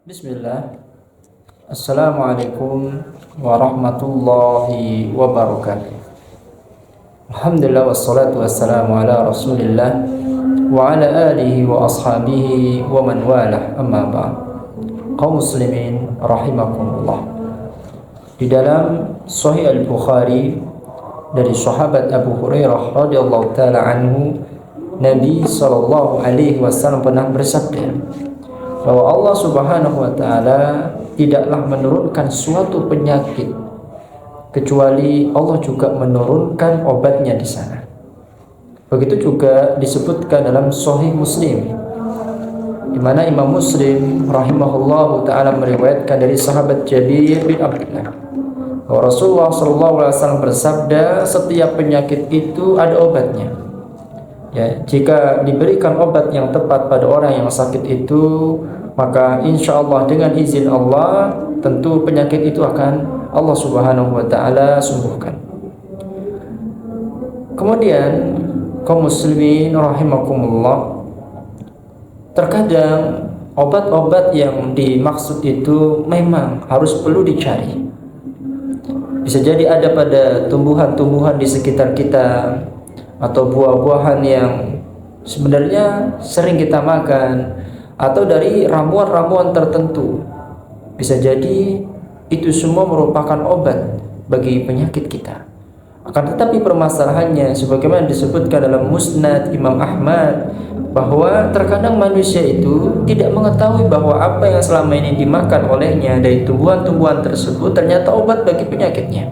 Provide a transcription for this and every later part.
Bismillah. Assalamualaikum warahmatullahi wabarakatuh. Alhamdulillah wassalatu wassalamu ala Rasulillah wa ala alihi wa ashabihi wa man walah, amma ba'd. Kaum muslimin rahimakumullah. Di dalam Sahih Al-Bukhari dari sahabat Abu Hurairah radhiyallahu taala anhu, Nabi sallallahu alaihi wasallam pernah bersabda bahwa Allah Subhanahu wa taala tidaklah menurunkan suatu penyakit kecuali Allah juga menurunkan obatnya di sana. Begitu juga disebutkan dalam Sahih Muslim, di mana Imam Muslim rahimahullahu taala meriwayatkan dari sahabat Jabir bin Abdullah bahwa Rasulullah sallallahu alaihi wasallam bersabda, setiap penyakit itu ada obatnya. Ya, jika diberikan obat yang tepat pada orang yang sakit itu, maka insya Allah dengan izin Allah tentu penyakit itu akan Allah Subhanahu wa taala sembuhkan. Kemudian kaum muslimin rahimakumullah, terkadang obat-obat yang dimaksud itu memang harus perlu dicari. Bisa jadi ada pada tumbuhan-tumbuhan di sekitar kita atau buah-buahan yang sebenarnya sering kita makan, atau dari ramuan-ramuan tertentu. Bisa jadi itu semua merupakan obat bagi penyakit kita. Akan tetapi permasalahannya sebagaimana disebutkan dalam Musnad Imam Ahmad, bahwa terkadang manusia itu tidak mengetahui bahwa apa yang selama ini dimakan olehnya dari tumbuhan-tumbuhan tersebut ternyata obat bagi penyakitnya,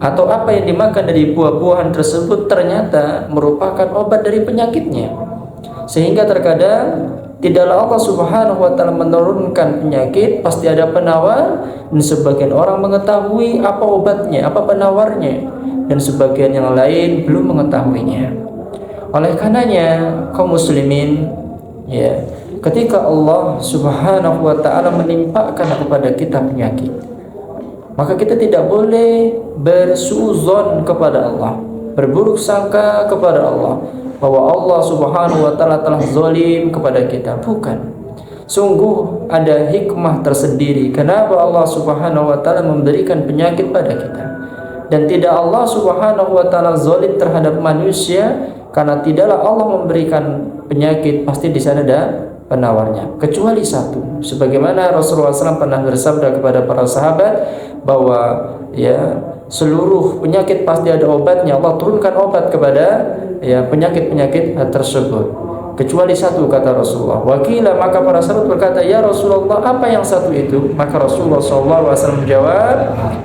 atau apa yang dimakan dari buah-buahan tersebut ternyata merupakan obat dari penyakitnya. Sehingga terkadang tidaklah Allah Subhanahu wa taala menurunkan penyakit, pasti ada penawar, dan sebagian orang mengetahui apa obatnya, apa penawarnya, dan sebagian yang lain belum mengetahuinya. Oleh karenanya kaum muslimin, ya, ketika Allah Subhanahu wa taala menimpakan kepada kita penyakit, maka kita tidak boleh bersuuzon kepada Allah, berburuk sangka kepada Allah bahwa Allah Subhanahu wa taala telah zalim kepada kita. Bukan. Sungguh ada hikmah tersendiri kenapa Allah Subhanahu wa taala memberikan penyakit pada kita. Dan tidak Allah Subhanahu wa taala zalim terhadap manusia, karena tidaklah Allah memberikan penyakit pasti di sana ada penawarnya, kecuali satu. Sebagaimana Rasulullah SAW pernah bersabda kepada para sahabat bahwa ya, seluruh penyakit pasti ada obatnya. Allah turunkan obat kepada ya penyakit-penyakit tersebut, kecuali satu, kata Rasulullah. Wakila, maka para sahabat berkata, ya Rasulullah, apa yang satu itu? Maka Rasulullah SAW menjawab,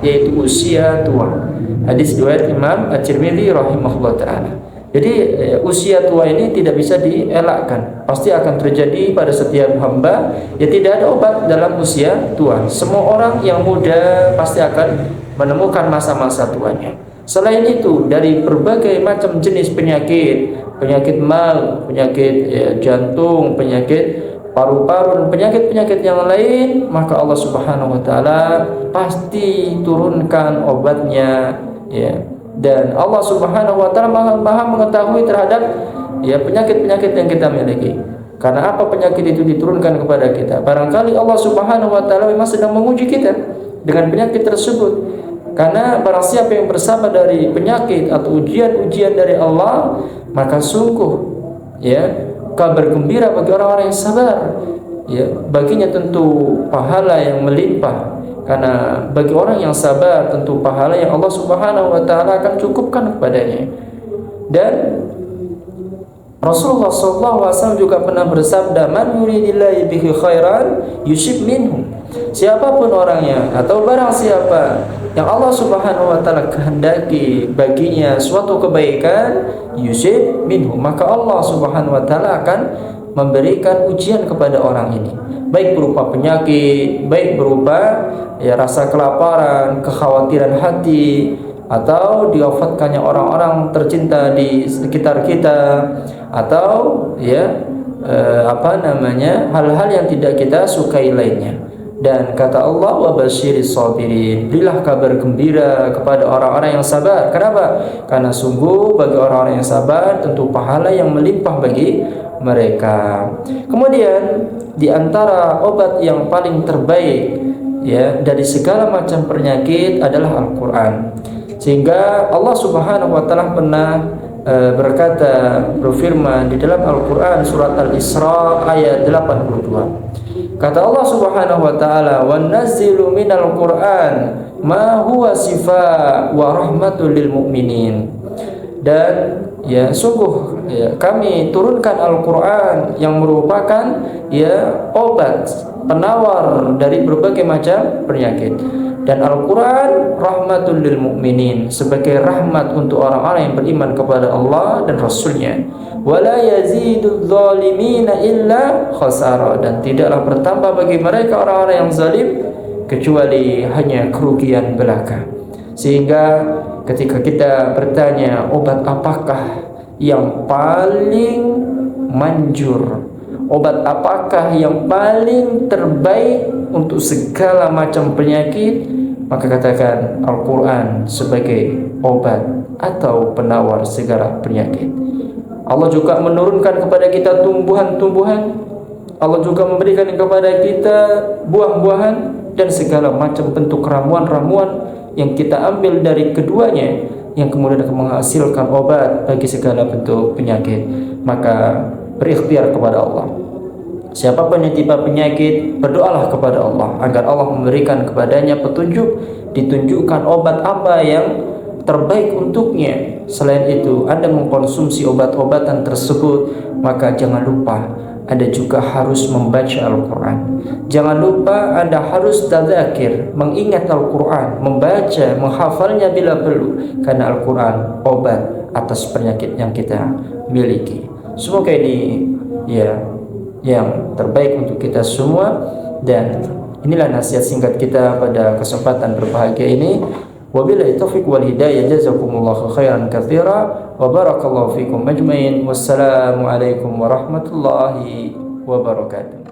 yaitu usia tua. Hadis riwayat Imam At-Tirmidzi rahimahullah taala. Jadi usia tua ini tidak bisa dielakkan, pasti akan terjadi pada setiap hamba. Ya, tidak ada obat dalam usia tua. Semua orang yang muda pasti akan menemukan masa-masa tuanya. Selain itu, dari berbagai macam jenis penyakit, penyakit mal, penyakit jantung, penyakit paru-paru, dan penyakit-penyakit yang lain, maka Allah Subhanahu wa taala pasti turunkan obatnya, ya. Dan Allah Subhanahu wa taala Maha mengetahui terhadap ya penyakit-penyakit yang kita miliki. Karena apa penyakit itu diturunkan kepada kita? Barangkali Allah Subhanahu wa taala memang sedang menguji kita dengan penyakit tersebut. Karena barang siapa yang bersabar dari penyakit atau ujian-ujian dari Allah, maka sungguh ya kabar gembira bagi orang-orang yang sabar. Ya, baginya tentu pahala yang melimpah. Karena bagi orang yang sabar tentu pahala yang Allah Subhanahu wa taala akan cukupkan kepadanya. Dan Rasulullah SAW juga pernah bersabda, man yuridillahu bihi khairan yusib minhu. Siapapun orangnya atau barang siapa yang Allah Subhanahu wa taala kehendaki baginya suatu kebaikan, yusib minhu, maka Allah Subhanahu wa taala akan memberikan ujian kepada orang ini, baik berupa penyakit, baik berupa ya rasa kelaparan, kekhawatiran hati, atau diwafatkannya orang-orang tercinta di sekitar kita, atau ya hal-hal yang tidak kita sukai lainnya. Dan kata Allah, wa basyiris sabirin, berilah kabar gembira kepada orang-orang yang sabar. Kenapa? Karena sungguh bagi orang-orang yang sabar tentu pahala yang melimpah bagi mereka. Kemudian di antara obat yang paling terbaik ya dari segala macam penyakit adalah Al-Qur'an. Sehingga Allah Subhanahu wa taala pernah berfirman di dalam Al-Qur'an surat Al-Isra ayat 82. Kata Allah Subhanahu wa taala, "Wa nazzilu minal Qur'an ma huwa shifaa wa rahmatul lil mu'minin." Dan ya sungguh ya, kami turunkan Al-Qur'an yang merupakan ya obat penawar dari berbagai macam penyakit. Dan Al-Quran rahmatul lil mu'minin, sebagai rahmat untuk orang-orang yang beriman kepada Allah dan Rasulnya. Wala yazidudz zalimina illa khasara, dan tidaklah bertambah bagi mereka orang-orang yang zalim kecuali hanya kerugian belaka. Sehingga ketika kita bertanya obat apakah yang paling manjur, obat apakah yang paling terbaik untuk segala macam penyakit, maka katakan Al-Quran sebagai obat atau penawar segala penyakit. Allah juga menurunkan kepada kita tumbuhan-tumbuhan, Allah juga memberikan kepada kita buah-buahan dan segala macam bentuk ramuan-ramuan yang kita ambil dari keduanya, yang kemudian akan menghasilkan obat bagi segala bentuk penyakit. Maka berikhtiar kepada Allah. Siapapun yang tiba penyakit, berdoalah kepada Allah agar Allah memberikan kepadanya petunjuk, ditunjukkan obat apa yang terbaik untuknya. Selain itu, Anda mengkonsumsi obat-obatan tersebut, maka jangan lupa Anda juga harus membaca Al-Quran. Jangan lupa Anda harus tadzakir, mengingat Al-Quran, membaca, menghafalnya bila perlu, karena Al-Quran obat atas penyakit yang kita miliki. Semoga ini ya yang terbaik untuk kita semua, dan inilah nasihat singkat kita pada kesempatan berbahagia ini. Wabillahi taufiq wal hidayah, jazakumullahu khairan katsira wa barakallahu fikum ajmain. Wassalamu alaikum warahmatullahi wabarakatuh.